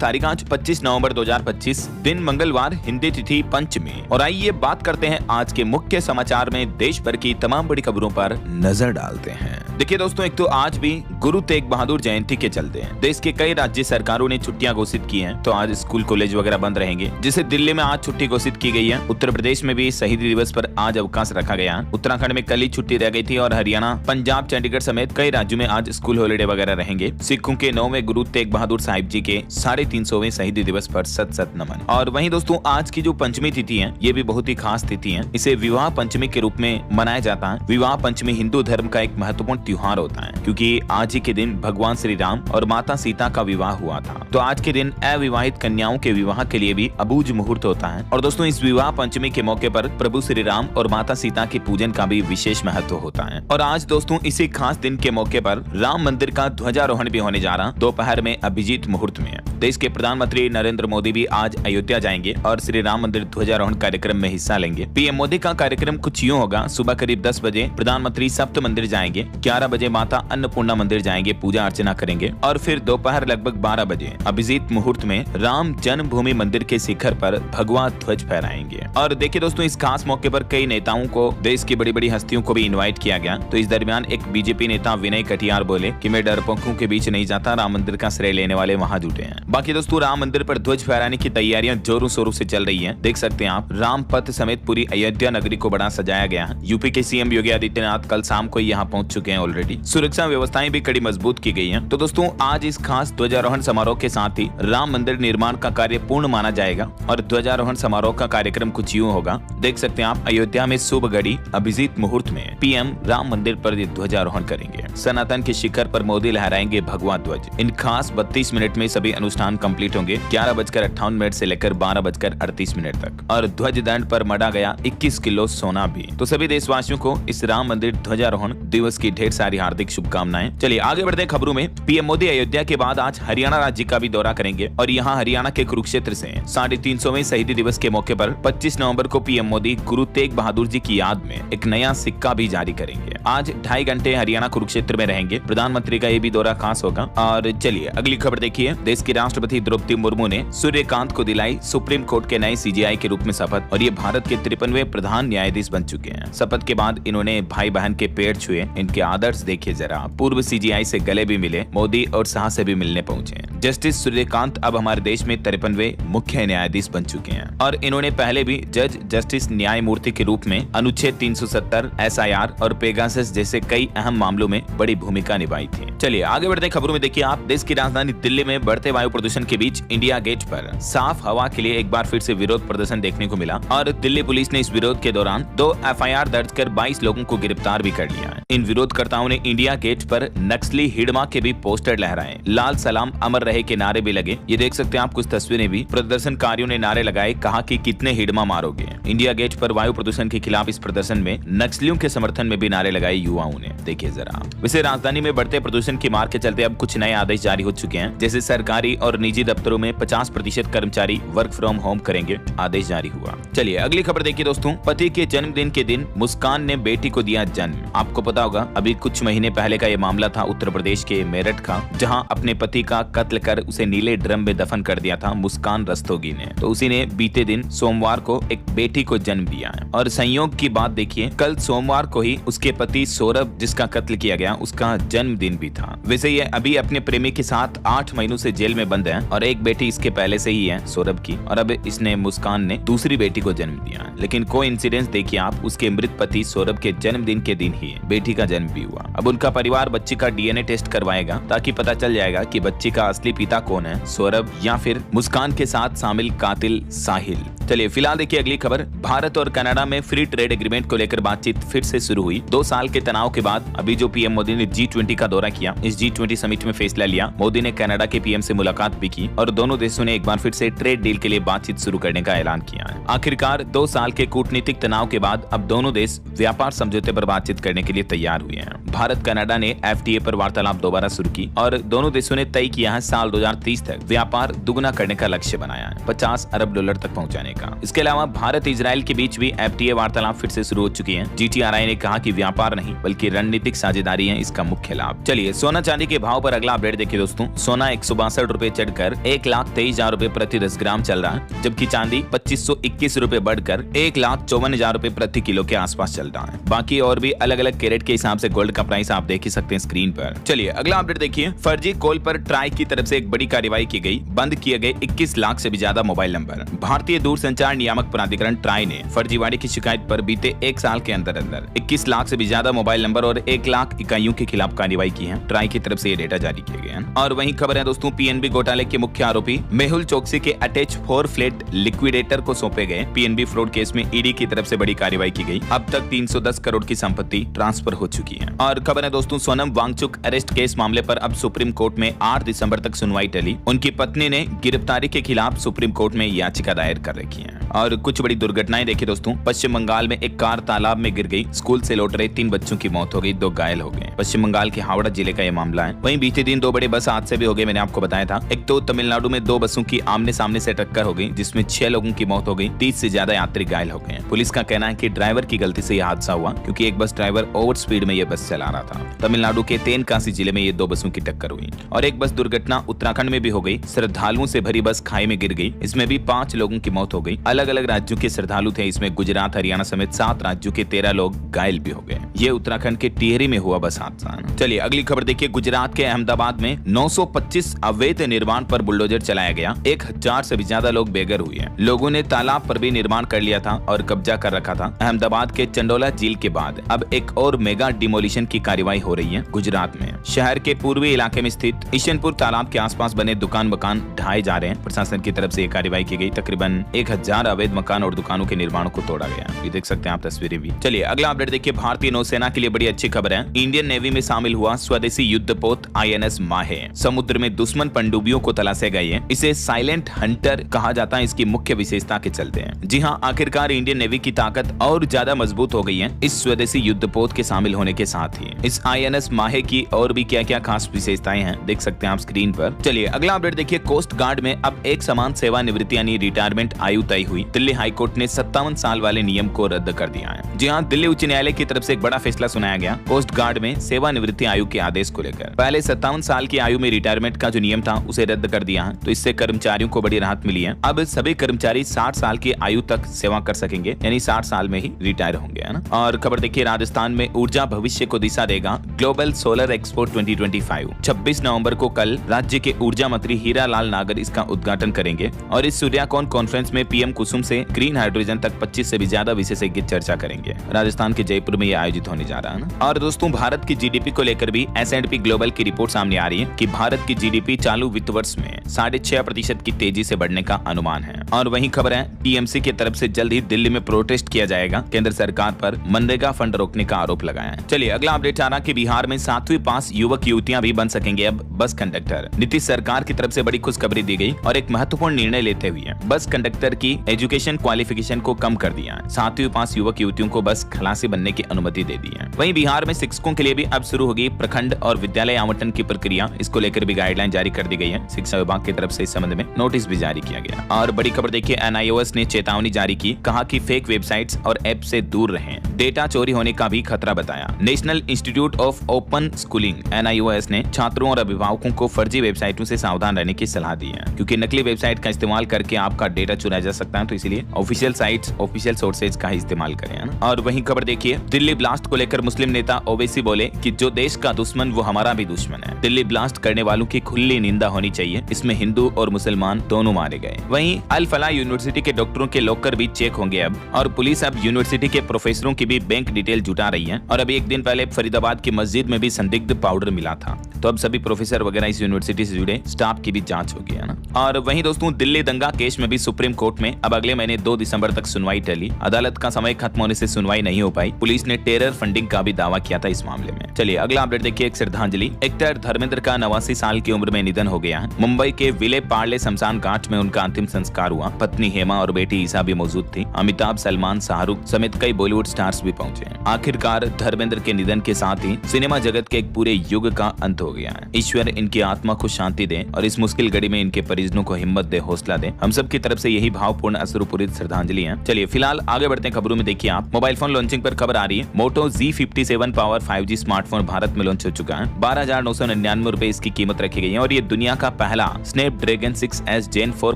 तारीख आज 25 नवंबर 2025, दिन मंगलवार, हिंदी तिथि पंचमी। और आइए बात करते हैं आज के मुख्य समाचार में देश भर की तमाम बड़ी खबरों पर नजर डालते हैं। देखिए दोस्तों, एक तो आज भी गुरु तेग बहादुर जयंती के चलते हैं देश के कई राज्य सरकारों ने छुट्टियां घोषित की हैं, तो आज स्कूल कॉलेज वगैरह बंद रहेंगे। जैसे दिल्ली में आज छुट्टी घोषित की गई है, उत्तर प्रदेश में भी शहीदी दिवस पर आज अवकाश रखा गया, उत्तराखंड में कल ही छुट्टी रह गई थी और हरियाणा, पंजाब, चंडीगढ़ समेत कई राज्यों में आज स्कूल हॉलीडे वगैरह रहेंगे। सिखों के 9वें गुरु तेग बहादुर साहिब जी के 350वें शहीदी दिवस पर सत नमन। और वहीं दोस्तों, आज की जो पंचमी तिथि है, ये भी बहुत ही खास तिथि है। इसे विवाह पंचमी के रूप में मनाया जाता है। विवाह पंचमी हिंदू धर्म का एक महत्वपूर्ण त्योहार होता है, क्योंकि आज ही के दिन भगवान श्री राम और माता सीता का विवाह हुआ था। तो आज के दिन अविवाहित कन्याओं के विवाह के लिए भी अबूझ मुहूर्त होता है। और दोस्तों, इस विवाह पंचमी के मौके पर प्रभु श्री राम और माता सीता के पूजन का भी विशेष महत्व होता है। और आज दोस्तों, इसी खास दिन के मौके पर राम मंदिर का ध्वजारोहण भी होने जा रहा, दोपहर में अभिजीत मुहूर्त में। देश के प्रधानमंत्री नरेंद्र मोदी भी आज अयोध्या जाएंगे और श्री राम मंदिर ध्वजारोहण कार्यक्रम में हिस्सा लेंगे। पीएम मोदी का कार्यक्रम कुछ यूं होगा: सुबह करीब 10 बजे प्रधानमंत्री सप्त मंदिर जाएंगे, 11 बजे माता अन्नपूर्णा मंदिर जाएंगे, पूजा अर्चना करेंगे और फिर दोपहर लगभग 12 बजे अभिजीत मुहूर्त में राम जन्मभूमि मंदिर के शिखर पर भगवा ध्वज फहराएंगे। और देखिए दोस्तों, इस खास मौके पर कई नेताओं को, देश की बड़ी बड़ी हस्तियों को भी इनवाइट किया गया। तो इस दरमियान एक बीजेपी नेता विनय कटियार बोले कि मैं डरपोकों के बीच नहीं जाता, राम मंदिर का श्रेय लेने वाले वहां जुटे हैं। बाकी दोस्तों, राम मंदिर पर ध्वज फहराने की तैयारियां जोरों शोरों से चल रही है। देख सकते हैं आप, राम पथ समेत पूरी अयोध्या नगरी को बड़ा सजाया गया है। यूपी के सीएम योगी आदित्यनाथ कल शाम को यहाँ पहुंच चुके हैं ऑलरेडी। सुरक्षा व्यवस्थाएं भी कड़ी मजबूत की गई हैं। तो दोस्तों, आज इस खास ध्वजारोहण समारोह के साथ ही राम मंदिर निर्माण का कार्य पूर्ण माना जाएगा। और ध्वजारोहण समारोह का कार्यक्रम कुछ यूं होगा, देख सकते हैं आप, अयोध्या में शुभ घड़ी अभिजीत मुहूर्त में पीएम राम मंदिर पर ध्वजारोहण करेंगे। सनातन के शिखर पर मोदी लहराएंगे भगवा ध्वज। इन खास 32 मिनट में सभी अनुष्ठान कंप्लीट होंगे, 11:58 से लेकर 12:38 तक। और ध्वज दंड पर मढ़ा गया 21 किलो सोना भी। तो सभी देशवासियों को इस राम मंदिर ध्वजारोहण दिवस की ढेर सारी हार्दिक शुभकामनाएं। चलिए आगे बढ़ते हैं खबरों में। पीएम मोदी अयोध्या के बाद आज हरियाणा राज्य का भी दौरा करेंगे और यहाँ हरियाणा के कुरुक्षेत्र से 350वें शहीदी दिवस के मौके पर 25 नवंबर को पीएम मोदी गुरु तेग बहादुर जी की याद में एक नया सिक्का भी जारी करेंगे। आज 2.5 घंटे हरियाणा कुरुक्षेत्र में रहेंगे। प्रधानमंत्री का ये भी दौरा खास होगा। और चलिए अगली खबर देखिए। देश की राष्ट्रपति द्रौपदी मुर्मू ने सूर्यकांत को दिलाई सुप्रीम कोर्ट के नए सीजेआई के रूप में शपथ। और ये भारत के 53वें प्रधान न्यायाधीश बन चुके हैं। शपथ के बाद इन्होंने भाई बहन के पैर छुए। इनके आदर्श देखिए जरा। पूर्व सीजेआई से गले भी मिले, मोदी और शाह से भी मिलने पहुंचे। जस्टिस सूर्यकांत अब हमारे देश में 53वें मुख्य न्यायाधीश बन चुके हैं। और इन्होंने पहले भी जज जस्टिस न्यायमूर्ति के रूप में अनुच्छेद 370, एसआईआर और पेगासस जैसे कई अहम मामलों में बड़ी भूमिका निभाई थी। चलिए आगे बढ़ते खबरों में देखिए आप। देश की राजधानी दिल्ली में बढ़ते वायु प्रदूषण के बीच इंडिया गेट पर साफ हवा के लिए एक बार फिर से विरोध प्रदर्शन देखने को मिला। और दिल्ली पुलिस ने इस विरोध के दौरान 2 एफआईआर दर्ज कर 22 लोगों को गिरफ्तार भी कर लिया है। इन विरोधकर्ताओं ने इंडिया गेट पर नक्सली हिडमा के भी पोस्टर लहराए, लाल सलाम अमर रहे के नारे भी लगे। ये देख सकते हैं आप कुछ तस्वीरें भी। प्रदर्शनकारियों ने नारे लगाए, कहा कि कितने हिडमा मारोगे। इंडिया गेट पर वायु प्रदूषण के खिलाफ इस प्रदर्शन में नक्सलियों के समर्थन में भी नारे लगाए युवाओं ने। देखिए जरा। वैसे राजधानी में बढ़ते प्रदूषण की मार के चलते अब कुछ नए आदेश जारी हो चुके हैं। जैसे सरकारी और निजी दफ्तरों में 50% कर्मचारी वर्क फ्रॉम होम करेंगे, आदेश जारी हुआ। चलिए अगली खबर देखिए दोस्तों। पति के जन्मदिन के दिन मुस्कान ने बेटी को दिया जन्म। आपको पता होगा, अभी कुछ महीने पहले का ये मामला था उत्तर प्रदेश के मेरठ का, जहां अपने पति का कत्ल कर उसे नीले ड्रम में दफन कर दिया था मुस्कान रस्तोगी ने। तो उसी ने बीते दिन सोमवार को एक बेटी को जन्म दिया है। और संयोग की बात देखिए, कल सोमवार को ही उसके पति सौरभ, जिसका कत्ल किया गया, उसका जन्मदिन भी था। वैसे ये अभी अपने प्रेमी के साथ 8 महीनों से जेल में बंद है और एक बेटी इसके पहले से ही है सौरभ की। और अब इसने मुस्कान ने दूसरी बेटी को जन्म दिया। लेकिन कोइंसिडेंस देखिए आप, उसके मृत पति सौरभ के जन्मदिन के दिन ही बेटी का जन्म भी हुआ। अब उनका परिवार बच्ची का डीएनए टेस्ट करवाएगा ताकि पता चल जाएगा कि बच्ची का असली पिता कौन है, सौरभ या फिर मुस्कान के साथ शामिल कातिल साहिल। चलिए फिलहाल देखिए अगली खबर। भारत और कनाडा में फ्री ट्रेड एग्रीमेंट को लेकर बातचीत फिर से शुरू हुई। 2 साल के तनाव के बाद अभी जो पीएम मोदी ने G20 का दौरा किया, इस G20 समिट में फैसला लिया। मोदी ने कनाडा के पीएम से मुलाकात भी की और दोनों देशों ने एक बार फिर से ट्रेड डील के लिए बातचीत शुरू करने का ऐलान किया है। आखिरकार 2 साल के कूटनीतिक तनाव के बाद अब दोनों देश व्यापार समझौते पर बातचीत करने के लिए तैयार हुए हैं। भारत कनाडा ने FTA पर वार्तालाप दोबारा शुरू की और दोनों देशों ने तय किया है साल 2030 तक व्यापार दुगना करने का लक्ष्य बनाया है, $50 अरब तक पहुंचाने का। इसके अलावा भारत इजराइल के बीच भी FTA वार्तालाप फिर से शुरू हो चुकी है। GTRI ने कहा कि व्यापार नहीं बल्कि रणनीतिक साझेदारी है इसका मुख्य लाभ। चलिए सोना चांदी के भाव पर अगला अपडेट देखिए दोस्तों। सोना 162 रुपए चढ़ बढ़कर 1,23,000 रुपए प्रति 10 ग्राम चल रहा है, जबकि चांदी 2,521 रुपए बढ़कर 1,54,000 रुपए प्रति किलो के आसपास चल रहा है। बाकी और भी अलग अलग कैरेट के हिसाब से गोल्ड का प्राइस आप देख ही सकते हैं स्क्रीन पर। चलिए अगला अपडेट देखिए। फर्जी कॉल पर ट्राई की तरफ से एक बड़ी कार्रवाई की गई, बंद किए गए 21 लाख से भी ज्यादा मोबाइल नंबर। भारतीय दूरसंचार नियामक प्राधिकरण ट्राई ने फर्जीवाड़े की शिकायत पर बीते 1 साल के अंदर 21 लाख से भी ज्यादा मोबाइल नंबर और 1 लाख इकाइयों के खिलाफ कार्रवाई की है। ट्राई की तरफ से ये डेटा जारी किया गया है। और वहीं खबर है दोस्तों, पीएनबी घोटाले के मुख्य आरोपी मेहुल चोकसी के अटैच 4 फ्लैट लिक्विडेटर को सौंपे गए। पीएनबी फ्रॉड केस में ईडी की तरफ से बड़ी कार्रवाई की गई। अब तक 310 करोड़ की संपत्ति ट्रांसफर हो चुकी है। और खबर है दोस्तों, सोनम वांगचुक अरेस्ट केस मामले पर अब सुप्रीम कोर्ट में 8 दिसंबर तक सुनवाई टली। उनकी पत्नी ने गिरफ्तारी के खिलाफ सुप्रीम कोर्ट में याचिका दायर कर रखी है। और कुछ बड़ी दुर्घटनाएं देखिए दोस्तों। पश्चिम बंगाल में एक कार तालाब में गिर गई, स्कूल से लौट रहे 3 बच्चों की मौत हो गई, 2 घायल हो गए। पश्चिम बंगाल के हावड़ा जिले का यह मामला है। वहीं बीते दिन 2 बड़े बस हादसे भी हो गए, मैंने आपको बताया था। एक तो तमिलनाडु में 2 बसों की आमने सामने से टक्कर हो गई, जिसमें 6 लोगों की मौत हो गई, 30 से ज्यादा यात्री घायल हो गए। पुलिस का कहना है कि ड्राइवर की गलती से यह हादसा हुआ, क्योंकि एक बस ड्राइवर ओवर स्पीड में यह बस चला रहा था। तमिलनाडु के तेनकासी जिले में ये 2 बसों की टक्कर हुई। और एक बस दुर्घटना उत्तराखंड में भी हो गई। श्रद्धालुओं से भरी बस खाई में गिर गई, इसमें भी 5 लोगों की मौत हो गई। अलग अलग राज्यों के श्रद्धालु थे, इसमें गुजरात, हरियाणा समेत 7 राज्यों के 13 लोग घायल भी हो गए। ये उत्तराखंड के टिहरी में हुआ बस हादसा। चलिए अगली खबर देखिए। गुजरात के अहमदाबाद में 925 अवैध निर्माण पर बुलडोजर चलाया गया। 1000 से भी ज्यादा लोग बेघर हुए हैं। लोगों ने तालाब पर भी निर्माण कर लिया था और कब्जा कर रखा था। अहमदाबाद के चंडोला झील के बाद अब एक और मेगा डिमोलिशन की कार्रवाई हो रही है गुजरात में। शहर के पूर्वी इलाके में स्थित ईशनपुर तालाब के आसपास बने दुकान मकान ढाए जा रहे हैं। प्रशासन की तरफ से ये कार्रवाई की गई। तकरीबन 1000 अवैध मकान और दुकानों के निर्माण को तोड़ा गया। ये देख सकते हैं आप तस्वीरें भी। चलिए अगला अपडेट देखिए। भारतीय नौसेना के लिए बड़ी अच्छी खबर है। इंडियन नेवी में शामिल हुआ स्वदेशी युद्धपोत INS माहे समुद्र में दुश्मन पनडुब्बियों को तलाशे गए हैं। इसे साइलेंट हंटर कहा जाता है, इसकी मुख्य विशेषता के चलते हैं। जी हाँ, आखिरकार इंडियन नेवी की ताकत और ज्यादा मजबूत हो गई है इस स्वदेशी युद्धपोत के शामिल होने के साथ ही। इस INS माहे की और भी क्या क्या खास विशेषताएं हैं देख सकते हैं आप स्क्रीन पर। चलिए अगला अपडेट देखिए। कोस्ट गार्ड में अब एक समान सेवानिवृत्ति यानी रिटायरमेंट आयु तय हुई। दिल्ली हाईकोर्ट ने 57 साल वाले नियम को रद्द कर दिया है। जी हाँ, दिल्ली उच्च न्यायालय की तरफ से एक बड़ा फैसला सुनाया गया कोस्ट गार्ड में सेवानिवृत्ति आयु के आदेश को लेकर। पहले 57 साल की आयु में रिटायरमेंट का जो नियम था उसे रद्द कर दिया है, तो इससे कर्मचारियों को बड़ी राहत मिली है। अब सभी कर्मचारी 60 साल की आयु तक सेवा कर सकेंगे, यानी 60 साल में ही रिटायर होंगे, है ना। और खबर देखिए, राजस्थान में ऊर्जा भविष्य को दिशा देगा ग्लोबल सोलर एक्सपो 2025। 26 नवंबर को कल राज्य के ऊर्जा मंत्री हीरा लाल नागर इसका उद्घाटन करेंगे। और इस सूर्याकोन कॉन्फ्रेंस में पीएम कुसुम से ग्रीन हाइड्रोजन तक 25 से भी ज्यादा विशेषज्ञ चर्चा करेंगे। राजस्थान के जयपुर में यह आयोजित होने जा रहा है। और दोस्तों, भारत की जीडीपी को लेकर भी S&P ग्लोबल की रिपोर्ट सामने आ रही है कि भारत की जीडीपी चालू वित्त वर्ष में 6.5% की तेजी से बढ़ने का अनुमान है। और वहीं खबर है, टीएमसी की तरफ से जल्द ही दिल्ली में प्रोटेस्ट किया जाएगा। केंद्र सरकार पर मनरेगा फंड रोकने का आरोप लगाया है। चलिए अगला अपडेट आ रहा कि बिहार में 7वीं पास युवक युवतियां भी बन सकेंगे अब बस कंडक्टर। नीतीश सरकार की तरफ से बड़ी खुशखबरी दी गई और एक महत्वपूर्ण निर्णय लेते हुए बस कंडक्टर की एजुकेशन क्वालिफिकेशन को कम कर दिया है। 7वीं पास युवक युवतियों को बस खलासी बनने की अनुमति दे दी है। वहीं बिहार में शिक्षकों के लिए भी अब शुरू होगी प्रखंड और विद्यालय आवंटन की प्रक्रिया। इसको लेकर भी गाइडलाइन जारी कर दी गई है। शिक्षा विभाग की तरफ से इस संबंध में नोटिस भी जारी किया गया। और बड़ी खबर देखिए, NIOS ने चेतावनी जारी की, कहा कि फेक वेबसाइट्स और ऐप से दूर रहें। डेटा चोरी होने का भी खतरा बताया। National institute of open schooling NIOS ने छात्रों और अभिभावकों को फर्जी वेबसाइटों से सावधान रहने की सलाह दी है, क्योंकि नकली वेबसाइट का इस्तेमाल करके आपका डेटा चुराया जा सकता है। तो इसलिए ऑफिशियल साइट्स, ऑफिशियल सोर्सेज का ही इस्तेमाल करें, है ना। और वहीं खबर देखिए, दिल्ली ब्लास्ट को लेकर मुस्लिम नेता ओवैसी बोले कि जो देश का दुश्मन वो हमारा भी दुश्मन है। दिल्ली ब्लास्ट करने वालों की खुली निंदा होनी चाहिए। इसमें हिंदू और मुसलमान दोनों मारे गए। वहीं अल फलाह यूनिवर्सिटी के डॉक्टरों के लॉकर भी चेक होंगे अब। और पुलिस अब यूनिवर्सिटी के प्रोफेसरों की भी बैंक डिटेल जुटा रही है। और अभी एक दिन पहले फरीदाबाद की मस्जिद में भी संदिग्ध पाउडर मिला था। तो अब सभी प्रोफेसर वगैरह इस यूनिवर्सिटी से जुड़े स्टाफ की भी जांच होगी, है ना। और वहीं दोस्तों, दिल्ली दंगा केस में भी सुप्रीम कोर्ट में अब अगले महीने 2 दिसंबर तक सुनवाई टली। अदालत का समय खत्म होने से सुनवाई नहीं हो पाई। पुलिस ने टेरर फंडिंग का भी दावा किया था इस मामले में। चलिए अगला अपडेट देखिए। एक श्रद्धांजलि। एक्टर धर्मेंद्र का 89 साल की उम्र में निधन हो गया है। मुंबई के विले पार्ले शमशान घाट में उनका अंतिम संस्कार हुआ। पत्नी हेमा और बेटी ईसा भी मौजूद थी। अमिताभ, सलमान, शाहरुख समेत कई बॉलीवुड स्टार्स भी पहुंचे। आखिरकार धर्मेंद्र के निधन के साथ ही सिनेमा जगत के एक पूरे युग का अंत हो गया है। ईश्वर इनकी आत्मा को शांति दे और इस मुश्किल घड़ी में इनके परिजनों को हिम्मत दे, हौसला दे। हम सब की तरफ से यही भावपूर्ण अश्रुपूरित श्रद्धांजलि है। चलिए फिलहाल आगे बढ़ते हैं खबरों में। देखिए आप मोबाइल फोन लॉन्चिंग पर खबर आ रही है। मोटो Z57 power 5G smartphone Bharat में लॉन्च हो चुका है। 12,999 रुपए इसकी कीमत रखी गई है और ये दुनिया का पहला स्नैपड्रैगन 6S Gen 4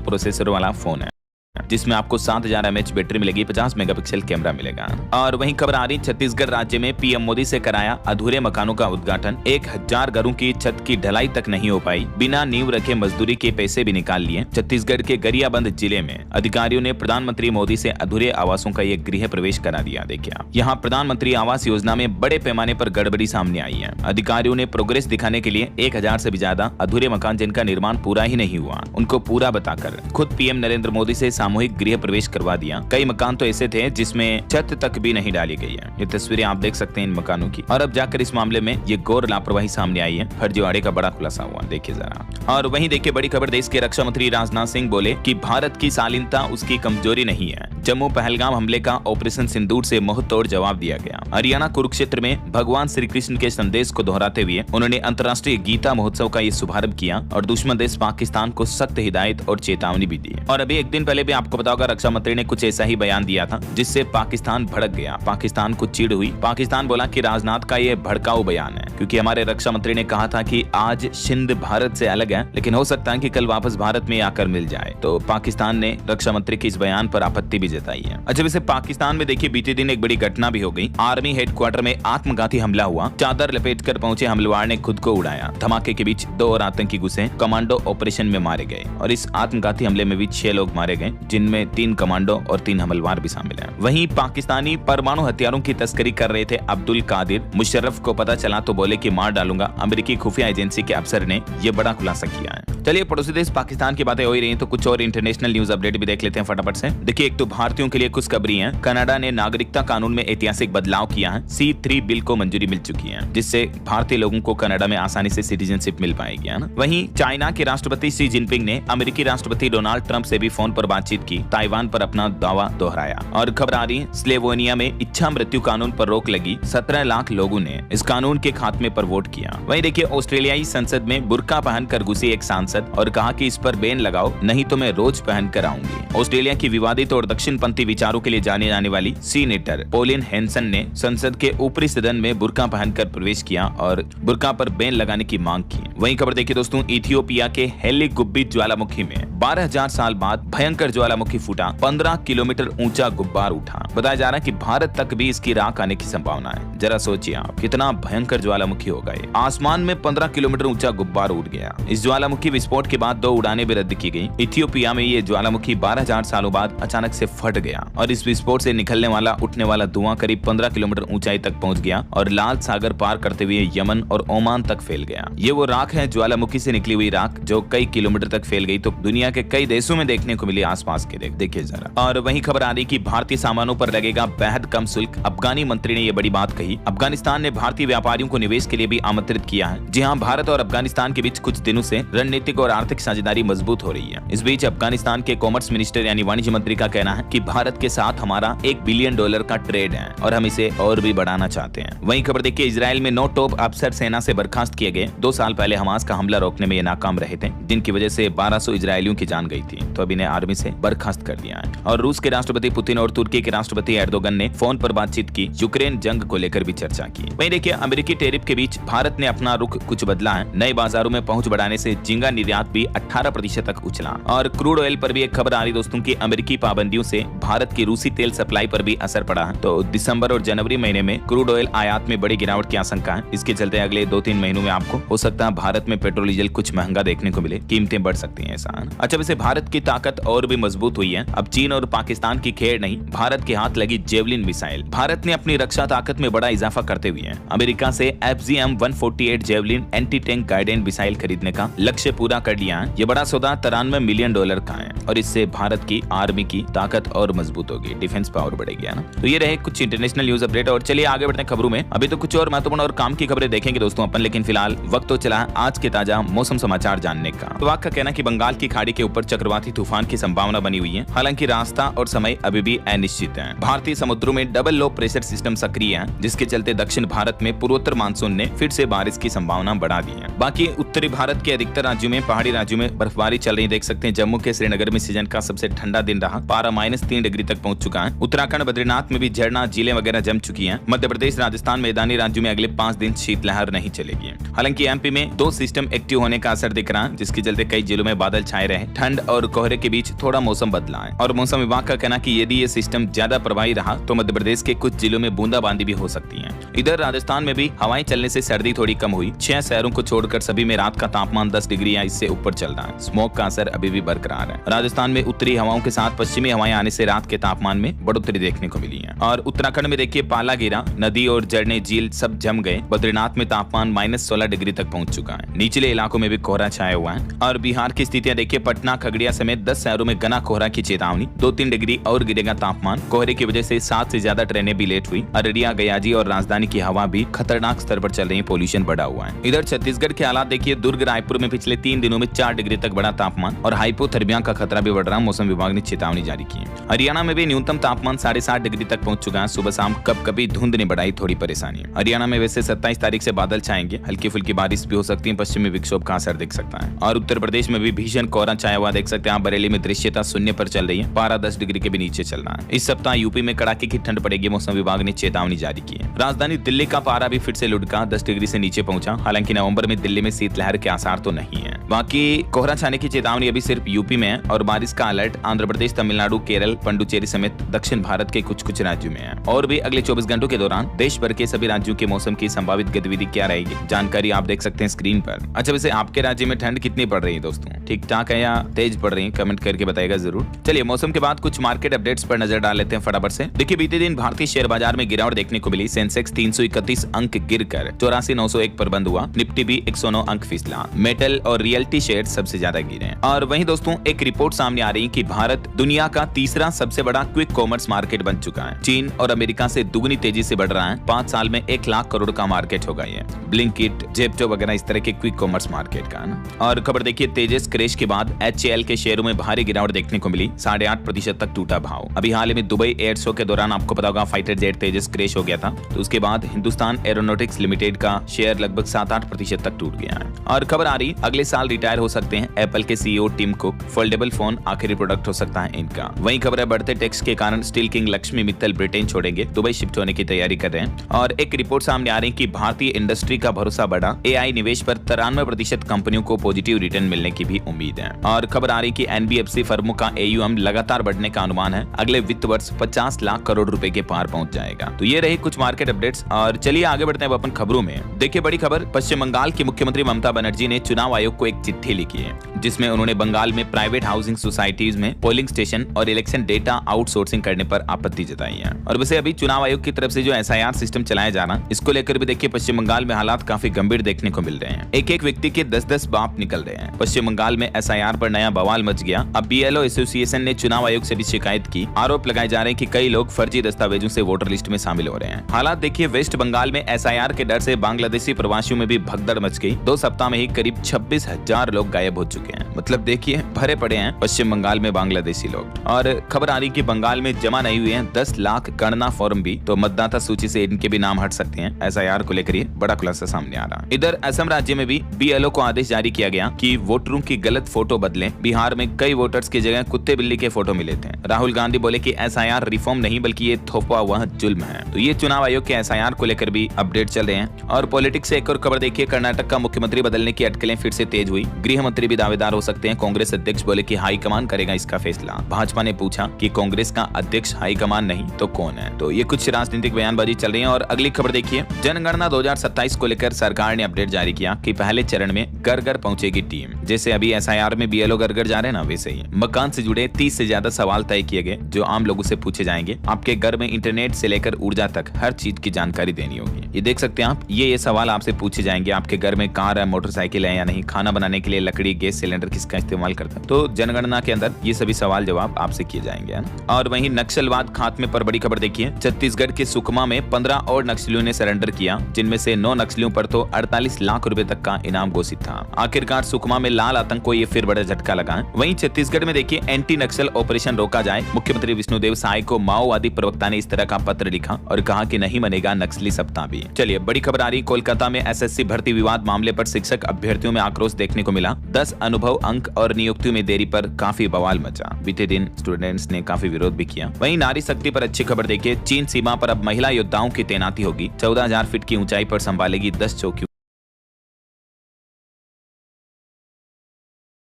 प्रोसेसर वाला फोन है, जिसमें आपको 7000 mAh बैटरी मिलेगी, 50 मेगापिक्सल कैमरा मिलेगा। और वहीं खबर आ रही छत्तीसगढ़ राज्य में पीएम मोदी से कराया अधूरे मकानों का उद्घाटन। 1000 घरों की छत की ढलाई तक नहीं हो पाई, बिना नींव रखे मजदूरी के पैसे भी निकाल लिए। छत्तीसगढ़ के गरियाबंद जिले में अधिकारियों ने प्रधानमंत्री मोदी से अधूरे आवासों का एक गृह प्रवेश करा दिया। देखिए यहाँ प्रधानमंत्री आवास योजना में बड़े पैमाने पर गड़बड़ी सामने आई है। अधिकारियों ने प्रोग्रेस दिखाने के लिए 1000 से भी ज्यादा अधूरे मकान जिनका निर्माण पूरा ही नहीं हुआ, उनको पूरा बताकर खुद पीएम नरेंद्र मोदी से सामूहिक गृह प्रवेश करवा दिया। कई मकान तो ऐसे थे जिसमें छत तक भी नहीं डाली गई है। ये तस्वीरें आप देख सकते हैं इन मकानों की। और अब जाकर इस मामले में ये घोर लापरवाही सामने आई है। फर्जीवाड़े का बड़ा खुलासा हुआ, देखिए जरा। और वहीं देखिए बड़ी खबर, देश के रक्षा मंत्री राजनाथ सिंह बोले कि भारत की शालीनता उसकी कमजोरी नहीं है। जम्मू पहलगाम हमले का ऑपरेशन सिंदूर से मुंहतोड़ जवाब दिया गया। हरियाणा कुरुक्षेत्र में भगवान श्री कृष्ण के संदेश को दोहराते हुए उन्होंने अंतर्राष्ट्रीय गीता महोत्सव का ये शुभारंभ किया और दुश्मन देश पाकिस्तान को सख्त हिदायत और चेतावनी भी दी। और अभी एक दिन पहले भी आपको बताओ रक्षा मंत्री ने कुछ ऐसा ही बयान दिया था जिससे पाकिस्तान भड़क गया, पाकिस्तान को चिढ़ हुई। पाकिस्तान बोला कि राजनाथ का ये भड़काऊ बयान है, क्योंकि हमारे रक्षा मंत्री ने कहा था कि आज सिंध भारत से अलग है, लेकिन हो सकता है कि कल वापस भारत में आकर मिल जाए। तो पाकिस्तान ने रक्षा मंत्री के इस बयान पर आपत्ति भी जताई है। अच्छा वैसे पाकिस्तान में देखिए बीते दिन एक बड़ी घटना भी हो गई। आर्मी हेडक्वार्टर में आत्मघाती हमला हुआ। चादर लपेट कर पहुंचे हमलावर ने खुद को उड़ाया। धमाके के बीच 2 और आतंकी घुसे, कमांडो ऑपरेशन में मारे गए और इस आत्मघाती हमले में भी 6 लोग मारे गए, जिनमें 3 कमांडो और 3 हमलवार भी शामिल हैं। वहीं पाकिस्तानी परमाणु हथियारों की तस्करी कर रहे थे अब्दुल कादिर मुशर्रफ को पता चला तो बोले कि मार डालूंगा। अमेरिकी खुफिया एजेंसी के अफसर ने यह बड़ा खुलासा किया है। चलिए पड़ोसी देश पाकिस्तान की बातें हो ही रही हैं, तो कुछ और इंटरनेशनल न्यूज अपडेट भी देख लेते हैं फटाफट से। देखिए एक तो भारतीयों के लिए खुशखबरी है। कनाडा ने नागरिकता कानून में ऐतिहासिक बदलाव किया है। C3 बिल को मंजूरी मिल चुकी है, जिससे भारतीय लोगों को कनाडा में आसानी से सिटीजनशिप मिल पाएगी, है ना। वहीं चाइना के राष्ट्रपति शी जिनपिंग ने अमेरिकी राष्ट्रपति डोनाल्ड ट्रंप से भी फोन पर बातचीत की, ताइवान पर अपना दावा दोहराया। और खबर आ रही है स्लोवेनिया में इच्छा मृत्यु कानून पर रोक लगी। 17 लाख लोगों ने इस कानून के खात्मे पर वोट किया। वहीं देखिए ऑस्ट्रेलियाई संसद में बुर्का पहनकर घुसी एक सांसद और कहा कि इस पर बैन लगाओ, नहीं तो मैं रोज पहन कर आऊंगी। ऑस्ट्रेलिया की विवादित और दक्षिणपंथी विचारों के लिए जाने जाने वाली सीनेटर पोलिन हेंसन ने संसद के ऊपरी सदन में बुर्का पहनकर प्रवेश किया और बुर्का पर बैन लगाने की मांग की। वहीं खबर देखिए दोस्तों, इथियोपिया के हेलीगुब्बी ज्वालामुखी में 12,000 साल बाद भयंकर ज्वालामुखी फूटा। 15 किलोमीटर ऊंचा गुब्बार उठा। बताया जा रहा है कि भारत तक भी इसकी राख आने की संभावना है। जरा सोचिए आप, कितना भयंकर ज्वालामुखी होगा ये। आसमान में 15 किलोमीटर ऊंचा गुब्बार उड़ गया। इस ज्वालामुखी विस्फोट के बाद 2 उड़ानें भी रद्द की गई। इथियोपिया में ये ज्वालामुखी 12,000 सालों बाद अचानक से फट गया और इस विस्फोट से निकलने वाला उठने वाला धुआं करीब 15 किलोमीटर ऊंचाई तक पहुंच गया और लाल सागर पार करते हुए यमन और ओमान तक फैल गया। ये वो राख है, ज्वालामुखी से निकली हुई राख, जो कई किलोमीटर तक फैल गई। तो दुनिया के कई देशों में देखने को मिली आसपास के। देखिए जरा। और वहीं खबर आ रही कि भारतीय सामानों पर लगेगा बेहद कम शुल्क। अफगानी मंत्री ने यह बड़ी बात कही। अफगानिस्तान ने भारतीय व्यापारियों को निवेश के लिए भी आमंत्रित किया है। जी हां, भारत और अफगानिस्तान के बीच कुछ दिनों से रणनीतिक और आर्थिक साझेदारी मजबूत हो रही है। इस बीच अफगानिस्तान के कॉमर्स मिनिस्टर यानी वाणिज्य मंत्री का कहना है कि भारत के साथ हमारा $1 बिलियन का ट्रेड है और हम इसे और भी बढ़ाना चाहते हैं। वहीं खबर देखिए, इजराइल में 9 टॉप अफसर सेना से बर्खास्त किए गए। 2 साल पहले हमास का हमला रोकने में ये नाकाम रहे थे, जिनकी वजह से 1200 इजरायलियों की जान गई थी। तो अब इन्हें आर्मी से बर्खास्त कर दिया है। और रूस के राष्ट्रपति पुतिन और तुर्की के राष्ट्रपति एर्दोगन ने फोन पर बातचीत की। यूक्रेन जंग को लेकर भी चर्चा की। वहीं देखिए अमेरिकी टैरिफ के बीच भारत ने अपना रुख कुछ बदला है। नए बाजारों में पहुंच बढ़ाने से झींगा निर्यात भी 18% तक उछला। और क्रूड ऑयल पर भी एक खबर आ रही दोस्तों की अमेरिकी पाबंदियों से भारत की रूसी तेल सप्लाई पर भी असर पड़ा है। तो दिसंबर और जनवरी महीने में क्रूड ऑयल आयात में बड़ी गिरावट की आशंका है। इसके चलते अगले 2-3 महीनों में आपको हो सकता है भारत में पेट्रोल डीजल कुछ महंगा देखने को मिले, कीमतें बढ़ सकती हैं ऐसा। अच्छा वैसे भारत की ताकत और भी मजबूत हुई है। अब चीन और पाकिस्तान की खेल नहीं, भारत के हाथ लगी जेवलिन मिसाइल। भारत ने अपनी रक्षा ताकत में बड़ा इजाफा करते हुए अमेरिका से FGM-148 javelin anti tank guided missile खरीदने का लक्ष्य पूरा कर लिया है। ये बड़ा सौदा $93 मिलियन का है और इससे भारत की आर्मी की ताकत भारत और मजबूत होगी, डिफेंस पावर बढ़ेगी, है ना। तो ये रहे कुछ इंटरनेशनल न्यूज अपडेट। और चलिए आगे बढ़ते हैं खबरों में। अभी तो कुछ और महत्वपूर्ण और काम की खबरें देखेंगे दोस्तों अपन, लेकिन फिलहाल वक्त तो चला है आज के ताजा मौसम समाचार जानने का। विभाग का कहना कि बंगाल की खाड़ी के ऊपर चक्रवाती तूफान की संभावना बनी हुई है, हालांकि रास्ता और समय अभी भी अनिश्चित है। भारतीय समुद्रों में डबल लो प्रेशर सिस्टम सक्रिय है, जिसके चलते दक्षिण भारत में पूर्वोत्तर मानसून ने फिर से बारिश की संभावना बढ़ा दी है। बाकी उत्तरी भारत के अधिकतर राज्यों में, पहाड़ी राज्यों में बर्फबारी चल रही, देख सकते हैं। जम्मू के श्रीनगर में सीजन का सबसे ठंडा दिन रहा, पारा -3 डिग्री तक पहुंच चुका है। उत्तराखंड बद्रीनाथ में भी झरना झीलें वगैरह जम चुकी हैं। मध्य प्रदेश राजस्थान मैदानी राज्यों में अगले 5 दिन शीतलहर नहीं चलेगी। हालांकि एमपी में 2 सिस्टम एक्टिव होने का असर दिख रहा है, जिसके चलते कई जिलों में बादल छाए रहे, ठंड और कोहरे के बीच थोड़ा मौसम बदला है। और मौसम विभाग का कहना कि यदि ये सिस्टम ज्यादा प्रभावी रहा तो मध्य प्रदेश के कुछ जिलों में बूंदाबांदी भी हो सकती है। इधर राजस्थान में भी हवाएं चलने से सर्दी थोड़ी कम हुई। 6 शहरों को छोड़कर सभी में रात का तापमान 10 डिग्री या इससे ऊपर चल रहा है। स्मोक का असर अभी भी बरकरार है। राजस्थान में उत्तरी हवाओं के साथ पश्चिमी हवाएं आने से रात के तापमान में बढ़ोतरी देखने को मिली है। और उत्तराखंड में देखिए पाला गिरा, नदी और झरने झील सब जम गए। बद्रीनाथ में तापमान -16 डिग्री तक पहुंच चुका है। निचले इलाकों में भी कोहरा छाया हुआ है। और बिहार की स्थितियां देखिए, पटना खगड़िया समेत 10 शहरों में घना कोहरा की चेतावनी, 2-3 डिग्री और गिरेगा तापमान। कोहरे की वजह से 7 से ज्यादा ट्रेनें भी लेट हुई। अररिया, गयाजी और राजधानी की हवा भी खतरनाक स्तर पर चल रही है, पोल्यूशन बढ़ा हुआ है। इधर छत्तीसगढ़ के हालात देखिए, दुर्ग रायपुर में पिछले 3 दिनों में 4 डिग्री तक बढ़ा तापमान और हाइपोथर्मिया का खतरा भी बढ़ रहा, मौसम विभाग ने चेतावनी जारी की है। हरियाणा में भी न्यूनतम तापमान 7.5 डिग्री तक पहुंच चुका है। सुबह शाम कभी धुंध ने बढ़ाई थोड़ी परेशानी। हरियाणा में वैसे 27 तारीख से बादल छाएंगे, हल्की फुल्की बारिश भी हो सकती है, पश्चिमी विक्षोभ का असर दिख सकता है। और उत्तर प्रदेश में भी भीषण कोहरा छाया हुआ, देख सकते हैं आप। बरेली में दृश्यता 0 पर चल रही है, पारा 10 डिग्री के भी नीचे चल रहा है। इस सप्ताह यूपी में कड़ाके की ठंड पड़ेगी, मौसम विभाग ने चेतावनी जारी की है। राजधानी दिल्ली का पारा भी फिर से लुढ़का, 10 डिग्री से नीचे पहुंचा। हालांकि नवंबर में दिल्ली में शीतलहर के आसार तो नहीं है। बाकी कोहरा छाने की चेतावनी अभी सिर्फ यूपी में है और बारिश का अलर्ट आंध्र प्रदेश, तमिलनाडु, केरल, पुडुचेरी समेत दक्षिण भारत के कुछ राज्यों में है। और भी अगले 24 घंटों के दौरान देश भर के सभी राज्यों के मौसम की संभावित गतिविधि क्या रहेगी, जानकारी आप देख सकते हैं स्क्रीन पर। अच्छा, वैसे आपके राज्य में ठंड कितनी पड़ रही है दोस्तों? ठीक ठाक है या तेज पड़ रही है? कमेंट करके बताइएगा जरूर। चलिए मौसम के बाद कुछ मार्केट अपडेट्स पर नजर डाल लेते हैं फटाफट से। देखिए बीते दिन भारतीय शेयर बाजार में गिरावट देखने को मिली। सेंसेक्स 331 अंक गिरकर 84,901 पर बंद हुआ। निफ्टी भी 109 अंक फिसला। मेटल और रियल्टी शेयर सबसे ज्यादा गिरे। और वहीं दोस्तों एक रिपोर्ट सामने आ रही है कि भारत दुनिया का तीसरा सबसे बड़ा क्विक कॉमर्स मार्केट बन चुका है। चीन और अमेरिका से दुगनी तेजी से बढ़ रहा है। 5 साल में 1 लाख करोड़ का मार्केट होगा ये। ब्लिंकिट, जेप्टो वगैरह इस तरह के क्विक कॉमर्स मार्केट का ना। और खबर देखिए, तेजस क्रैश के बाद HAL के शेयरों में भारी गिरावट देखने को मिली। 8.5% तक टूटा भाव। अभी हाल में दुबई एयर शो के दौरान आपको पता होगा फाइटर जेट तेजस क्रैश हो गया था, तो उसके बाद हिंदुस्तान एरोनॉटिक्स लिमिटेड का शेयर लगभग 7-8% तक टूट गया है। और खबर आ रही अगले साल रिटायर हो सकते हैं एप्पल के CEO Tim Cook. Foldable phone आखिरी प्रोडक्ट हो सकता है इनका। वहीं खबर है बढ़ते टैक्स के कारण steel king Lakshmi Mittal Britain छोड़ेंगे, दुबई शिफ्ट होने की तैयारी कर रहे हैं। और एक रिपोर्ट सामने आ रही है कि भारतीय इंडस्ट्री का भरोसा बढ़ा। AI निवेश पर 93% कंपनियों को पॉजिटिव रिटर्न मिलने की भी उम्मीद है। और खबर आ रही कि NBFC फर्मों का AUM लगातार बढ़ने का अनुमान है। अगले वित्त वर्ष 50 लाख करोड़ रुपए के पार पहुंच जाएगा। तो ये रही कुछ मार्केट अपडेट्स। और चलिए आगे बढ़ते हैं अपन खबरों में। देखिए बड़ी खबर, पश्चिम बंगाल की मुख्यमंत्री ममता बनर्जी ने चुनाव आयोग को एक चिट्ठी लिखी है, जिसमें उन्होंने बंगाल में प्राइवेट हाउसिंग सोसाइटीज में पोलिंग स्टेशन और इलेक्शन डेटा आउटसोर्सिंग करने पर आपत्ति जताई है। और वैसे अभी चुनाव आयोग की तरफ से जो SIR सिस्टम चलाया जा रहा, इसको लेकर भी देखिए पश्चिम बंगाल में हालात काफी गंभीर देखने को मिल रहे हैं। एक व्यक्ति के 10-10 बाप निकल रहे हैं। पश्चिम बंगाल में SIR पर नया बवाल मच गया। अब BLO एसोसिएशन ने चुनाव आयोग से भी शिकायत की। आरोप लगाए जा रहे हैं कि कई लोग फर्जी दस्तावेजों से वोटर लिस्ट में शामिल हो रहे हैं। हालात देखिए, वेस्ट बंगाल में SIR के डर से बांग्लादेशी प्रवासियों में भी भगदड़ मच गई। 2 सप्ताह में ही करीब 26,000 लोग गायब हो चुके हैं। मतलब देखिए भरे पड़े हैं पश्चिम बंगाल में बांग्लादेशी लोग। और खबर आ रही कि बंगाल में जमा नहीं हुए हैं 10 लाख गणना फॉर्म भी, तो मतदाता सूची से इनके भी नाम हट सकते हैं। SIR को लेकर बड़ा खुलासा सामने आ रहा। इधर असम राज्य में भी BLO को आदेश जारी किया गया कि वोटरों की गलत फोटो बदलें। बिहार में कई वोटर्स की जगह कुत्ते बिल्ली के फोटो मिले थे। राहुल गांधी बोले कि SIR रिफॉर्म नहीं बल्कि ये थोपा हुआ जुल्म है। तो ये चुनाव आयोग के SIR को लेकर भी अपडेट चल रहे हैं। और पॉलिटिक्स से एक और खबर देखिए, कर्नाटक का मुख्यमंत्री बदलने की अटकलें फिर से तेज हुई। गृह मंत्री भी दावेदार हो सकते हैं। कांग्रेस अध्यक्ष बोले कि हाईकमान करेगा इसका फैसला। भाजपा ने पूछा कि कांग्रेस का अध्यक्ष हाईकमान नहीं तो कौन है। तो ये कुछ राजनीतिक बयानबाजी चल रही है। और अगली खबर देखिए, जनगणना 2027 को लेकर सरकार ने अपडेट जारी किया कि पहले चरण में घर घर पहुंचेगी टीम। जैसे अभी SIR में BLO घर घर जा रहे हैं ना, वैसे ही मकान से जुड़े 30 से ज्यादा सवाल तय किए गए जो आम लोगों से पूछे जाएंगे। आपके घर में इंटरनेट से लेकर ऊर्जा तक हर चीज की जानकारी देनी होगी। ये देख सकते हैं आप, ये सवाल आपसे पूछे जाएंगे। आपके घर में कार है, मोटरसाइकिल है या नहीं, खाना बनाने के लिए लकड़ी, गैस सिलेंडर किसका इस्तेमाल करता है। तो जनगणना के अंदर ये सभी सवाल जवाब आपसे किए किए जाएंगे, है ना। और वहीं नक्सलवाद खात्मे पर बड़ी खबर देखिए, छत्तीसगढ़ के सुकमा में 15 और नक्सलियों ने सरेंडर किया, जिनमें से 9 नक्सलियों पर तो 48 लाख रुपए तक का इनाम घोषित था। आखिरकार सुकमा में लाल आतंक को ये फिर बड़ा झटका लगा है। वहीं छत्तीसगढ़ में देखिए एंटी नक्सल ऑपरेशन रोका जाए, मुख्यमंत्री विष्णुदेव साय को माओवादी प्रवक्ता ने इस तरह का पत्र लिखा और कहा कि नहीं मनेगा नक्सली सप्ताह भी। चलिए बड़ी खबर आ रही, कोलकाता में एसएससी भर्ती विवाद मामले पर शिक्षक अभ्यर्थियों में आक्रोश देखने को मिला। 10 अनुभव अंक और नियुक्तियों में देरी पर काफी बवाल मचा। बीते दिन स्टूडेंट्स ने काफी विरोध भी किया। वहीं नारी शक्ति पर अच्छी खबर देखिए, चीन सीमा पर अब महिला योद्धाओं की तैनाती होगी। 14,000 फीट की ऊंचाई पर संभालेगी 10 चौकियों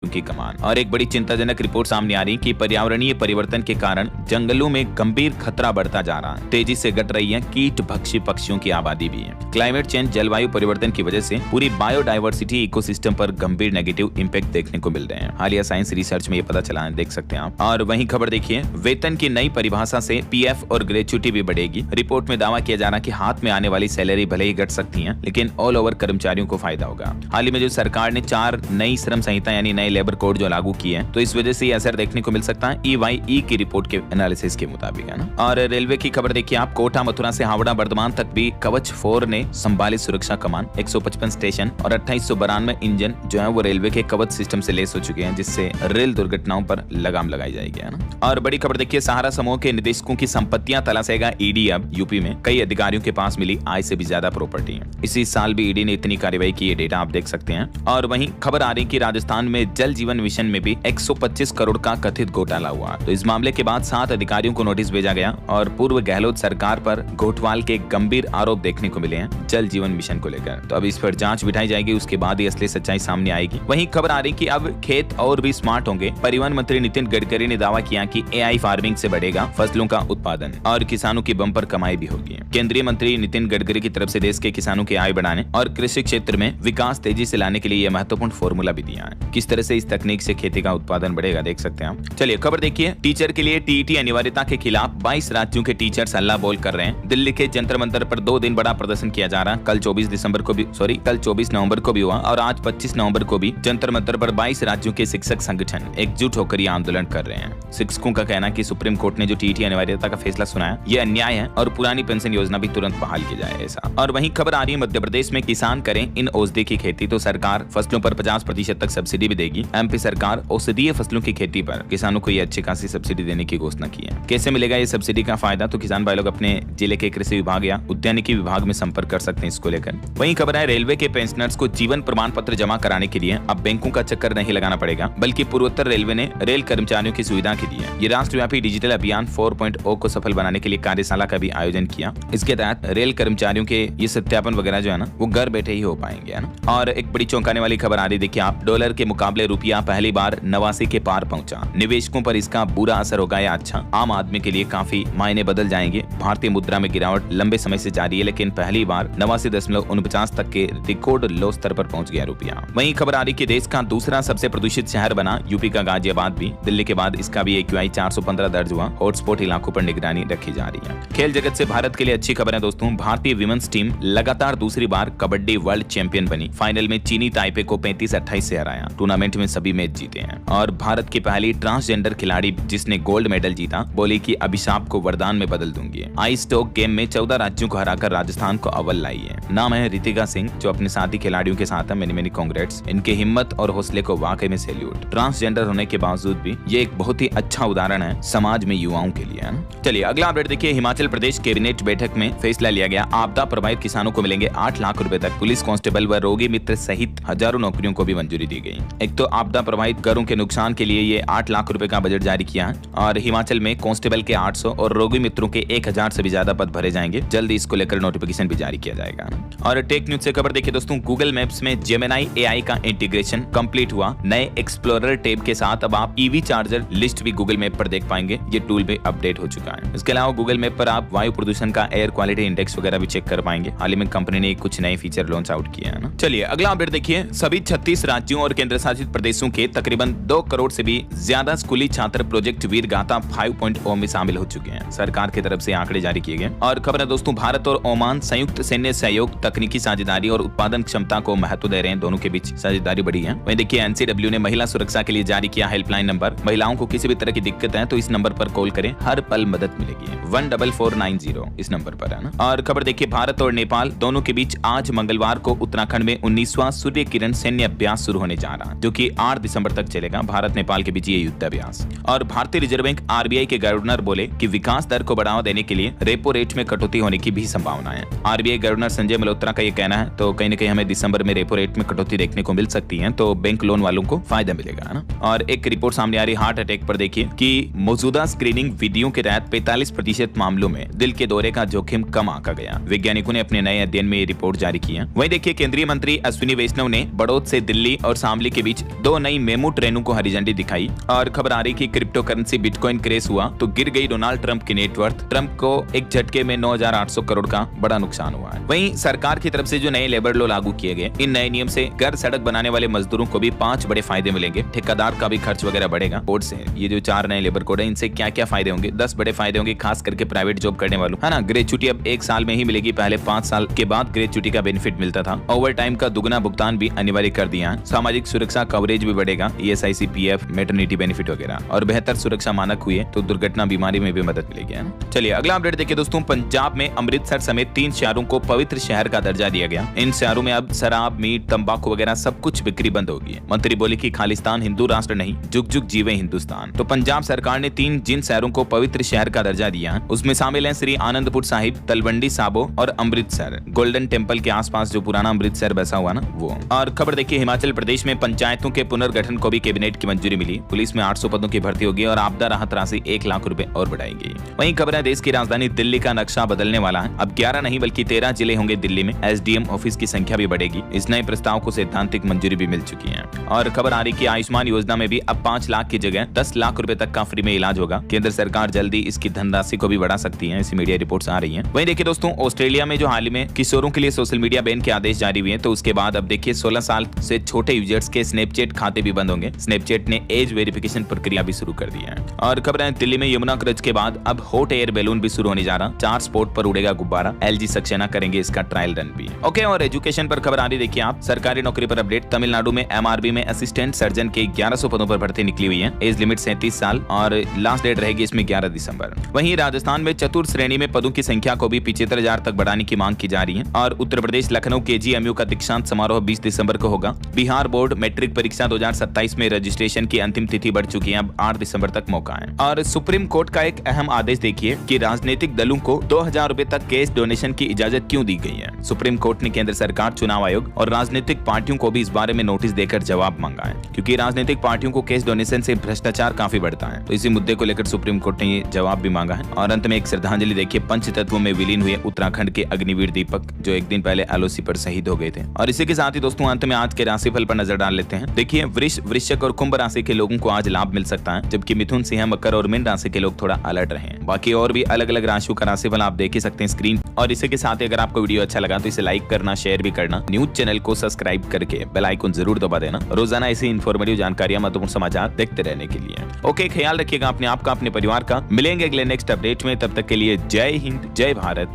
की कमान। और एक बड़ी चिंताजनक रिपोर्ट सामने आ रही कि पर्यावरणीय परिवर्तन के कारण जंगलों में गंभीर खतरा बढ़ता जा रहा है। तेजी से घट रही है कीट भक्षी पक्षियों की आबादी भी है। क्लाइमेट चेंज जलवायु परिवर्तन की वजह से पूरी बायोडायवर्सिटी इकोसिस्टम पर गंभीर नेगेटिव इंपैक्ट देखने को मिल रहे हैं। हालिया साइंस रिसर्च में ये पता चला है, देख सकते हैं आप। और वहीं खबर देखिए, वेतन की नई परिभाषा से पीएफ और ग्रेच्युटी भी बढ़ेगी। रिपोर्ट में दावा किया जा रहा है कि हाथ में आने वाली सैलरी भले ही घट सकती है, लेकिन ऑल ओवर कर्मचारियों को फायदा होगा। हाल ही में जो सरकार ने 4 नई श्रम संहिता यानी नए लेबर कोड जो लागू किए हैं, तो इस वजह से ये असर देखने को मिल सकता है EYE की रिपोर्ट के एनालिसिस के मुताबिक, है ना। और रेलवे की खबर देखिए आप, कोटा मथुरा से हावड़ा बर्धमान तक भी कवच 4 ने संभाली सुरक्षा कमान। 155 स्टेशन और 2892 इंजन जो है वो रेलवे के कवच सिस्टम से लेस हो चुके हैं, जिससे रेल दुर्घटनाओं पर लगाम लगाई जाएगी, है ना। और बड़ी खबर देखिए, सहारा समूह के निदेशकों की संपत्तियां तलाशेगा ईडी। अब यूपी में कई अधिकारियों के पास मिली आय से भी ज्यादा प्रॉपर्टी है। इसी साल भी ईडी ने इतनी कार्रवाई की, ये डेटा आप देख सकते हैं। और वहीं खबर आ रही कि राजस्थान में जल जीवन मिशन में भी 125 करोड़ का कथित घोटाला हुआ। तो इस मामले के बाद 7 अधिकारियों को नोटिस भेजा गया और पूर्व गहलोत सरकार पर घोटाले के गंभीर आरोप देखने को मिले हैं जल जीवन मिशन को लेकर। तो अब इस पर जांच बिठाई जाएगी, उसके बाद ही असली सच्चाई सामने आएगी। वहीं खबर आ रही कि अब खेत और भी स्मार्ट होंगे। परिवहन मंत्री नितिन गडकरी ने दावा किया कि AI फार्मिंग से बढ़ेगा फसलों का उत्पादन और किसानों की बम्पर कमाई भी होगी। केंद्रीय मंत्री नितिन गडकरी की तरफ से देश के किसानों की आय बढ़ाने और कृषि क्षेत्र में विकास तेजी से लाने के लिए यह महत्वपूर्ण फॉर्मूला भी दिया है। किस तरह से इस तकनीक से खेती का उत्पादन बढ़ेगा, देख सकते हैं आप। चलिए खबर देखिए, टीचर के लिए टीईटी अनिवार्यता के खिलाफ 22 राज्यों के टीचर्स हल्ला बोल कर रहे हैं। दिल्ली के जंतर मंतर पर 2 दिन बड़ा प्रदर्शन किया जा रहा है। कल 24 नवंबर को भी हुआ और आज 25 नवंबर को भी जंतर मंतर पर 22 राज्यों के शिक्षक संगठन एकजुट होकर यह आंदोलन कर रहे हैं। शिक्षकों का कहना है कि सुप्रीम कोर्ट ने जो टीईटी अनिवार्यता का फैसला सुनाया ये अन्याय है और पुरानी पेंशन योजना भी तुरंत बहाल की जाए, ऐसा। और वहीं खबर आ रही है, मध्य प्रदेश में किसान करें इन औषधि की खेती तो सरकार फसलों पर 50% तक सब्सिडी भी देगी। MP सरकार औषधीय फसलों की खेती पर किसानों को ये अच्छी खासी सब्सिडी देने की घोषणा की है। कैसे मिलेगा ये सब्सिडी का फायदा, तो किसान भाई लोग अपने जिले के कृषि विभाग या उद्यानिकी विभाग में संपर्क कर सकते हैं इसको लेकर। वहीं खबर है, रेलवे के पेंशनर्स को जीवन प्रमाण पत्र जमा कराने के लिए अब बैंकों का चक्कर नहीं लगाना पड़ेगा, बल्कि पूर्वोत्तर रेलवे ने रेल कर्मचारियों की सुविधा के लिए ये राष्ट्रव्यापी डिजिटल अभियान 4.0 को सफल बनाने के लिए कार्यशाला का भी आयोजन किया। इसके तहत रेल कर्मचारियों के ये सत्यापन वगैरह जो है ना वो घर बैठे ही हो पाएंगे, है ना। और एक बड़ी चौंकाने वाली खबर आ रही, देखिए आप, डॉलर के मुकाबले रुपया पहली बार 89 के पार पहुंचा। निवेशकों पर इसका बुरा असर होगा या अच्छा, आम आदमी के लिए काफी मायने बदल जाएंगे। भारतीय मुद्रा में गिरावट लंबे समय से जारी है, लेकिन पहली बार 89.49 तक के रिकॉर्ड लो स्तर पर पहुंच गया रुपया। वहीं खबर आ रही कि देश का दूसरा सबसे प्रदूषित शहर बना यूपी का गाजियाबाद भी। दिल्ली के बाद इसका भी AQI 415 दर्ज हुआ। हॉटस्पॉट इलाकों पर निगरानी रखी जा रही है। खेल जगत से भारत के लिए अच्छी खबर है दोस्तों, भारतीय विमेंस टीम लगातार दूसरी बार कबड्डी वर्ल्ड चैंपियन बनी। फाइनल में चीनी ताइपे को 35-28 से हराया। टूर्नामेंट में सभी मैच जीते हैं और भारत की पहली ट्रांसजेंडर खिलाड़ी जिसने गोल्ड मेडल जीता बोली कि अभिशाप को वरदान में बदल दूंगी। आइस स्टॉक गेम में 14 राज्यों को हराकर राजस्थान को अव्वल लाई है। नाम है रितिका सिंह, जो अपने साथी खिलाड़ियों के साथ है। मेनी कांग्रेट्स, इनके हिम्मत और हौसले को वाकई में सैल्यूट। ट्रांसजेंडर होने के बावजूद भी ये एक बहुत ही अच्छा उदाहरण है समाज में युवाओं के लिए, है ना। चलिए अगला अपडेट देखिए, हिमाचल प्रदेश कैबिनेट बैठक में फैसला लिया गया, आपदा प्रभावित किसानों को मिलेंगे 8 लाख रुपए तक। पुलिस कांस्टेबल व रोगी मित्र सहित हजारों नौकरियों को भी मंजूरी दी गई। एक तो आपदा प्रभावित घरों के नुकसान के लिए ये 8 लाख रुपए का बजट जारी किया है और हिमाचल में कांस्टेबल के 800 और रोगी मित्रों के 1000 से भी ज्यादा पद भरे जाएंगे। जल्दी इसको लेकर नोटिफिकेशन भी जारी किया जाएगा। और टेक न्यूज से खबर देखिए दोस्तों, गूगल मैप्स में जेमिनी AI का इंटीग्रेशन कंप्लीट हुआ। नए एक्सप्लोरर टैब के साथ अब आप EV चार्जर लिस्ट भी गूगल मैप पर देख पाएंगे। ये टूल भी अपडेट हो चुका है। इसके अलावा गूगल मैप पर आप वायु प्रदूषण का एयर क्वालिटी इंडेक्स वगैरह भी चेक कर पाएंगे। हाल ही में कंपनी ने कुछ नए फीचर लॉन्च आउट किए हैं ना। चलिए अगला अपडेट देखिए, सभी 36 राज्यों और केंद्र शासित प्रदेशों के तकरीबन 2 करोड़ से भी ज्यादा स्कूली छात्र प्रोजेक्ट वीर गाथा 5.0 में शामिल हो चुके हैं। सरकार की तरफ से आंकड़े जारी किए गए। और खबर है दोस्तों, भारत और ओमान संयुक्त सैन्य सहयोग, तकनीकी साझेदारी और उत्पादन क्षमता को महत्व दे रहे हैं। दोनों के बीच साझेदारी बढ़ी है। वहीं देखिए एनसीडब्ल्यू ने महिला सुरक्षा के लिए जारी किया हेल्पलाइन नंबर। महिलाओं को किसी भी तरह की दिक्कत है तो इस नंबर पर कॉल करें, हर पल मदद मिलेगी। 14490 इस नंबर पर है ना। और खबर देखिए, भारत और नेपाल दोनों के बीच आज मंगलवार को उत्तराखंड में 19वां सूर्य किरण सैन्य अभ्यास शुरू होने जा रहा है, जो कि 8 दिसंबर तक चलेगा। भारत नेपाल के बीच ये युद्धाभ्यास। और भारतीय रिजर्व बैंक आरबीआई के गवर्नर बोले कि विकास दर को बढ़ावा देने के लिए रेपो रेट में कटौती होने की भी संभावना है। आरबीआई गवर्नर संजय मल्होत्रा का ये कहना है। तो कहीं न कहीं हमें दिसंबर में रेपो रेट में कटौती देखने को मिल सकती है, तो बैंक लोन वालों को फायदा मिलेगा, है ना। और एक रिपोर्ट सामने आ रही हार्ट अटैक पर देखिए कि मौजूदा स्क्रीनिंग विधियों के तहत 45% मामलों में दिल के दौरे का जोखिम कम आंका गया। वैज्ञानिकों ने अपने नए अध्ययन में ये रिपोर्ट जारी की है। वहीं देखिए केंद्रीय मंत्री अश्विनी वैष्णव ने बड़ौद से दिल्ली और शामली के बीच 2 नई मेमू ट्रेनों को हरी झंडी दिखाई। और खबर आ रही कि क्रिप्टो करेंसी बिटकॉइन क्रैश हुआ तो गिर गई डोनाल्ड ट्रंप की नेटवर्थ। ट्रंप को एक झटके में 9,800 करोड़ का बड़ा नुकसान हुआ है। वहीं सरकार की तरफ से जो नए लेबर लॉ लागू किए गए, इन नए नियम से घर सड़क बनाने वाले मजदूरों को भी 5 बड़े फायदे मिलेंगे। ठेकेदार का भी खर्च वगैरह बढ़ेगा। कोड से ये जो 4 नए लेबर कोड है, इनसे क्या क्या फायदे होंगे? 10 बड़े फायदे होंगे, खास करके प्राइवेट जॉब करने वालों, है ना। ग्रेचुटी अब 1 साल में ही मिलेगी, पहले 5 साल के बाद ग्रेचुटी का बेनिफिट मिलता था। ओवर टाइम का दुगना भुगतान भी अनिवार्य कर दिया है। सामाजिक सुरक्षा कवरेज भी बढ़ेगा, ESIC, PF, मैटरनिटी बेनिफिट वगैरह। और बेहतर सुरक्षा मानक हुए तो दुर्घटना बीमारी में भी मदद मिलेगी, है ना। चलिए अगला अपडेट देखिए दोस्तों, पंजाब में अमृतसर समेत 3 शहरों को पवित्र शहर का दर्जा दिया गया। इन शहरों में अब शराब, मीट, तंबाकू वगैरह सब कुछ बिक्री बंद होगी। मंत्री बोले कि खालिस्तान हिंदू राष्ट्र नहीं, जुग जुग जीवे हिंदुस्तान। तो पंजाब सरकार ने 3 जिन शहरों को पवित्र शहर का दर्जा दिया, उसमें शामिल है श्री आनंदपुर साहिब, तलवंडी साबो और अमृतसर। गोल्डन टेम्पल के आसपास जो पुराना अमृतसर बसा हुआ ना, वो। और खबर देखिए, हिमाचल प्रदेश में पंचायतों के पुनर्गठन को भी कैबिनेट की मंजूरी मिली। पुलिस में 800 पदों की भर्ती होगी और आपदा राहत राशि 1 लाख रुपए और बढ़ाएगी। वहीं खबर है, देश की राजधानी दिल्ली का नक्शा बदलने वाला है। अब 11 नहीं बल्कि 13 जिले होंगे दिल्ली में। SDM ऑफिस की संख्या भी बढ़ेगी। इस नए प्रस्ताव को सैद्धांतिक मंजूरी भी मिल चुकी है। और खबर आ रही कि आयुष्मान योजना में भी अब 5 लाख की जगह 10 लाख रुपए तक का फ्री में इलाज होगा। केंद्र सरकार जल्दी इसकी धनराशि को भी बढ़ा सकती है, ऐसी मीडिया रिपोर्ट्स आ रही हैं। वहीं देखिए दोस्तों, ऑस्ट्रेलिया में जो हाल ही में किशोरों के लिए सोशल मीडिया बैन के आदेश जारी हुए हैं, तो उसके बाद अब देखिए 16 साल से छोटे यूजर्स के स्नैपचैट खाते भी बंद होंगे। स्नैपचैट ने एज वेरिफिकेशन प्रक्रिया भी शुरू कर दी है। और खबर है, दिल्ली में यमुना क्रज के बाद अब हॉट एयर बैलून भी शुरू होने जा रहा। 4 स्पॉट पर उड़ेगा गुब्बारा। LG सक्सेना करेंगे इसका ट्रायल रन भी। ओके, और एजुकेशन पर खबर आ रही देखिए आप, सरकारी नौकरी पर अपडेट। तमिलनाडु में MRB में असिस्टेंट सर्जन के 1100 पदों पर भर्ती निकली हुई है। एज लिमिट 37 साल और लास्ट डेट रहेगी इसमें 11 दिसंबर। वहीं राजस्थान में चतुर्थ श्रेणी में पदों की संख्या को भी 75,000 तक बढ़ाने की मांग की जा रही है। और उत्तर प्रदेश लखनऊ KGMU का दीक्षांत समारोह 20 दिसंबर को होगा। बिहार बोर्ड मैट्रिक परीक्षा 2027 में रजिस्ट्रेशन की अंतिम तिथि बढ़ चुकी है, अब 8 दिसंबर तक मौका है। और सुप्रीम कोर्ट का एक अहम आदेश देखिए कि राजनीतिक दलों को 2000 रुपए तक कैश डोनेशन की इजाजत क्यों दी गई है। सुप्रीम कोर्ट ने केंद्र सरकार, चुनाव आयोग और राजनीतिक पार्टियों को भी इस बारे में नोटिस देकर जवाब मांगा है, क्योंकि राजनीतिक पार्टियों को कैश डोनेशन से भ्रष्टाचार काफी बढ़ता है। तो इसी मुद्दे को लेकर सुप्रीम कोर्ट ने ये जवाब भी मांगा है। और अंत में एक श्रद्धांजलि देखिए, पंचतत्वों में विलीन हुए उत्तराखंड के अग्निवीर दीपक, जो एक दिन पहले LOC पर शहीद हो गए थे। और इसी के साथ ही दोस्तों अंत में आज के राशिफल पर नजर डाल लेते हैं। देखिए, वृष, वृश्चिक और कुंभ राशि के लोगों को आज लाभ मिल सकता है, जबकि मिथुन, सिंह, मकर और मीन राशि के लोग थोड़ा अलर्ट रहें। बाकी और भी अलग अलग राशियों का राशिफल आप देख ही सकते हैं स्क्रीन। और इसी के साथ ही अगर आपको वीडियो अच्छा लगा तो इसे लाइक करना, शेयर भी करना, न्यूज चैनल को सब्सक्राइब करके बेल आइकन जरूर दबा देना, रोजाना ऐसी इन्फॉर्मेटिव जानकारियां, महत्वपूर्ण समाचार देखते रहने के लिए। ओके, ख्याल रखिएगा अपने आप का, अपने परिवार का। मिलेंगे अगले नेक्स्ट अपडेट में, तब तक के लिए जय हिंद, जय भारत,